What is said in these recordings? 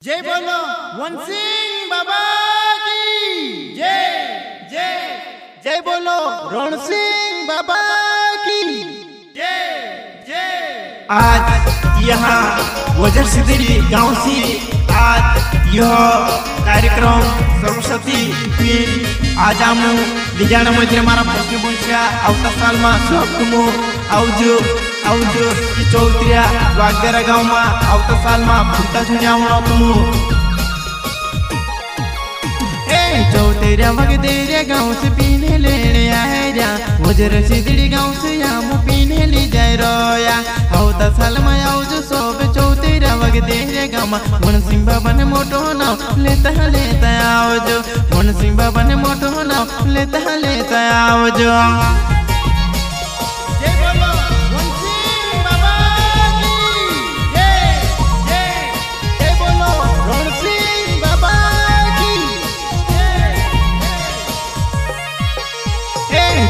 जय बोलो वन सिंह बाबा की जय जय जय बोलो रण सिंह बाबा की जय जय। आज यहाँ वजर सिद्धि गांव से आज यह कार्यक्रम सरस्वती पीर आज आम दिजाण मध्य हमारा प्रश्न पूछा आवता साल में सबको आउजो आउजो चौतरिया वागेरा गांव में आवता साल में फुटा छुनिया तुम चौतेरा वगदेरिया गाँव से पीने लेने आया वजर सिद्धि गाँव से याम पीने ले जाए रोया आवता साल में आओ जो सब चौतेरा वगदेरिया गाँव में वन सिंह बाबा ने मोटो नाव लेता आओ जो वन सिंह बाबा ने मोटो नाव लेता आओ जो।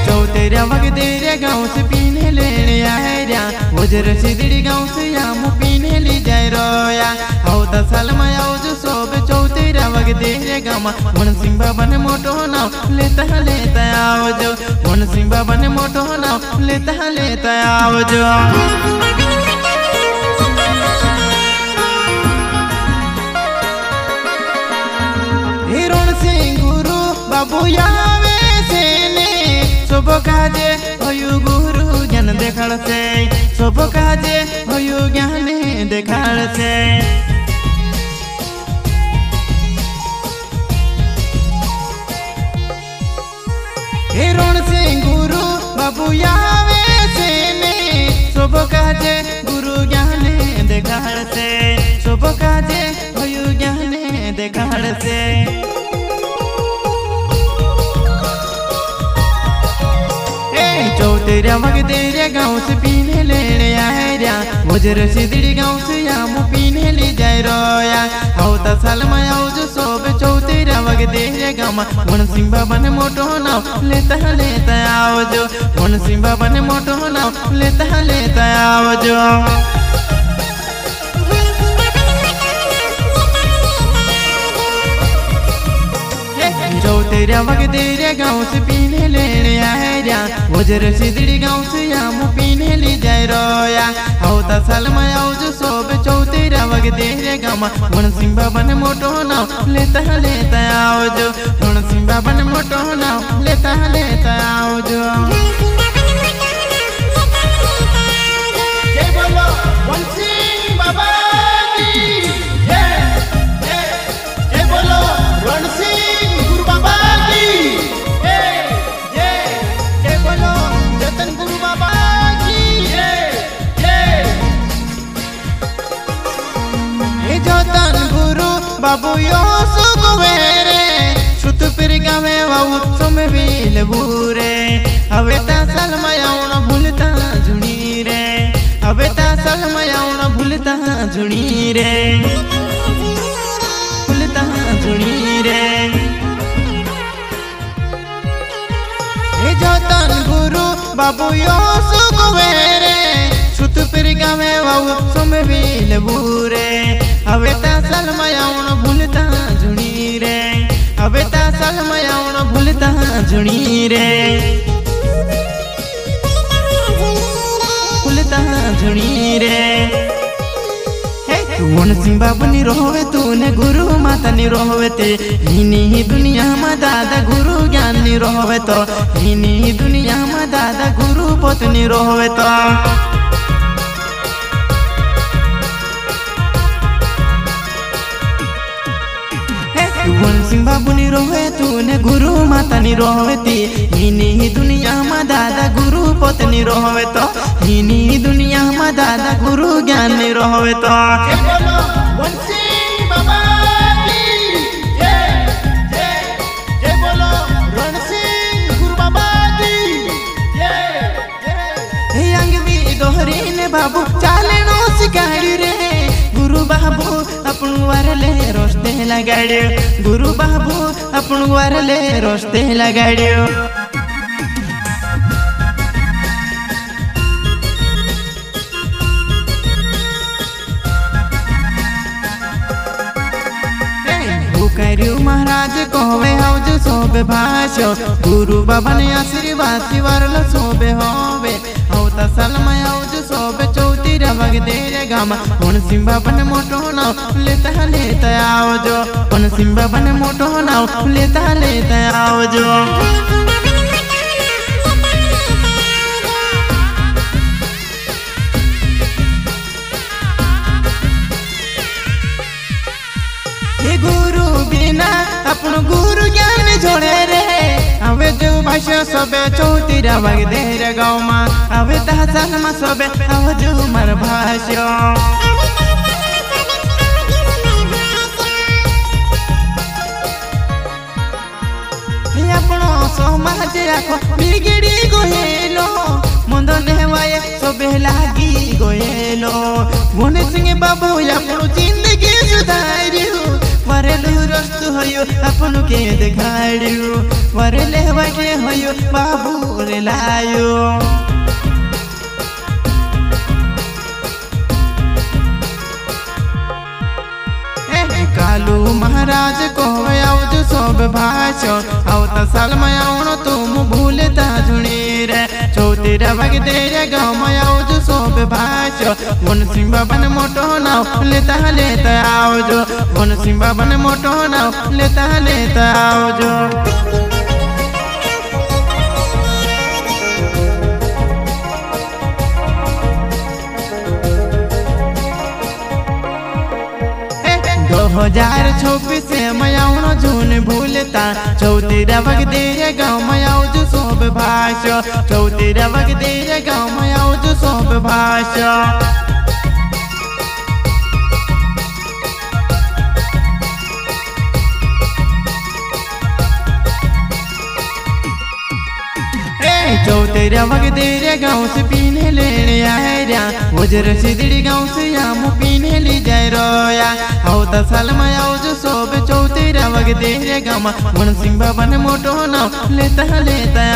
चौतेरा वगदेरिया गाँव से पीने लेने आया वजर सिद्धि गाँव से याम पीने ले जाए रोया आवता साल में आओ जो सब चौतेरा वगदेरिया गाँव में वन सिंह बाबा ने मोटो नाव लेता आओ जो वन सिंह बाबा ने मोटो नाव लेता आओ जो। रण सिंह गुरु बाबू यावे से सब काजे भयो गुरु ज्ञान देखाड़ से सब काजे भयो ज्ञान देखाड़ से रण सिंह गुरु बाबू यावे से सब काजे गुरु ज्ञान देखाड़ से सब काजे भयो ज्ञान देखाड़ से। चौतेरा वगदेरिया गाँव से पीने लेने आया वजर सिद्धि गाँव से याम पीने ले जाए रोया आवता साल में आओ जो सब चौतेरा वगदेरिया गाँव में वन सिंह बाबा ने मोटो नाव लेता आओ जो वन सिंह बाबा ने मोटो नाव लेता आओ जो। चौतेरा वगदेरिया गाँव से पीने लेने आया वजर सिद्धि गाँव से याम पीने ले जाए रोया आवता साल में आओ जो सब चौतेरा वगदेरिया गाँव में वन सिंह बाबा ने मोटो नाव लेता आओ जो रण सिंह बाबा ने मोटो नाव लेता आओ जो। जय बोलो वन सिंह बाबा की जय जय बोलो रण सिंह बाबू यो सुगवेरे श्रुत पिर गावे वाउ तुम बिल बूरे हवे ता साल मयाउना भूलता जुनी रे हवे ता साल मयाउना भूलता जुनी रे भूलता जुनी रे हे जोतन गुरु बाबू यो सुगवेरे श्रुत पिर गावे वाउ तुम बिल बूरे हवे ता साल मयाउना भूलता जुनी रे हवे ता साल मयाउना भूलता जुनी रे भूलता जुनी रे। वन सिंह बाबू नी रोवे तूने गुरु माता नी रोवे ते हिनी दुनिया में दादा गुरु ज्ञान नी रोवे तो हिनी दुनिया में दादा गुरु पत्नी रोवे तो वन सिंह बाबू नी रोवे तूने गुरु माता नी रोवे ती हिनी दुनिया में दादा गुरु पत्नी रोवे तो हिनी दुनिया में दादा गुरु ज्ञान नी रोवे तो। वन सिंह बाबा की जय जय जय बोलो रण सिंह गुरु बाबा की जय जय। अंग भी दोहरी ने बाबू चाले नो सिखाड़ी रे गुरु बाबू अपन वारले रोस्ते लगाड़ियो गुरु बाबू अपन वारले रोस्ते लगाड़ियो। કર્યું મહારાજ કહવે આવજો સોબે ભાષ્યો ગુરુ બાબાને આશીર્વાદ થી વરલો સોબે હોવે આવતા સાલમાં આવજો સોબે ચૌતીરા વગદેરે ગામ પણ સિંબાબાને મોટો નાવ લેતા આવજો પણ સિંબાબાને મોટો નાવ લેતા આવજો गुरु बिना अपनो गुरु ज्ञान जोड़े रे अवे जो भाषा सबे चौतीरा वगदेर गाँव मा अवे तहसाल मा सबे अवे जो मर भाषा अपनो समाज आखो बिगड़ी गोयेलो मंद नेवाए सबे लागी गोयेलो मोने सिंह बाबू अपनो जिंदगी सुधार्यो वरेलू रस्तु होयो अपनु के देखाड्यो वरेले वाके होयो बाबू रे लायो कालू महाराज कहवे आवजो सब भाषो आवता साल में आवणो तुम भूलता जुणी रे चौतीरा वगदेरे गाँव में आवजो सब भाषो वन सिंबाबाने मोटो नाव लेता आवजो वन सिंबाबाने मोटो नाव लेता आवजो हजार 26 में आवणो जून भूलता चौतीरा वगदेरे गाँव में आवजो सब भाषो चौतीरा वगदेरे गाँव में आवजो सब भाषो चौतेरा वगदेरे गाँव से पीने लेने आया वजर सिदड़ी गाँव से आमू पीने ले जाए रोया आवता साल में आओ जो सोबे चौतेरा वगदेरे गाँव वन सिंह बाबा ने मोटो नाव लेता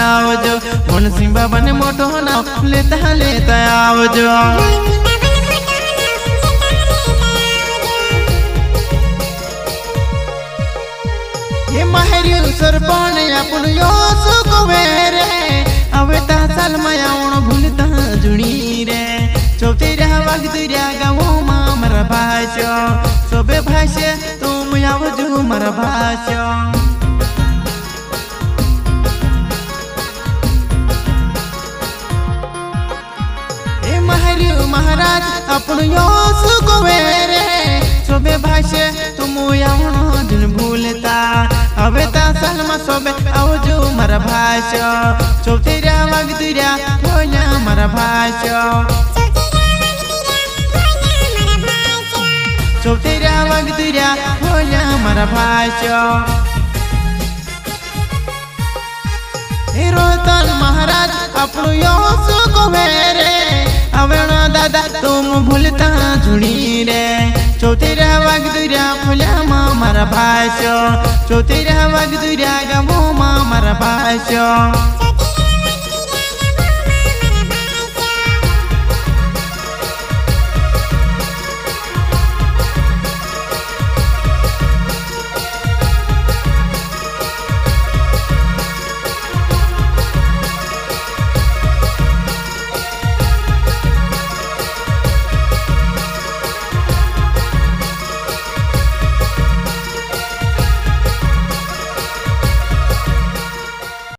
आओ जो वन सिंह बाबा ने मोटो नाव लेता आओ जो ये महरियो सरपण अपन यो सुको वेरे अवे ता साल में आवणो भूलता जुणी रे चौतीरा वगदेरा गाँव मा मरा भाषो सोबे भाषे तुम आवजो मरा भाषो ए महरियो महाराज अपन यो सुको वेरे सोबे भाषे तुम आवणो दिन भूलता अवे ता साल में सोबे आवजो मरा भाषो चौतीरा वगदेरा भोला मरा भाषो चौतीरा वगदेरा भोला मरा भाषो रोतन महाराज अपनो यो सुको वेरे अवेणो दादा तुम भूलता जुणी रे चौतीरा वगदेरा भोला मरा भाषो चौतीरा वगदेरा गाँव मा मरा भाषो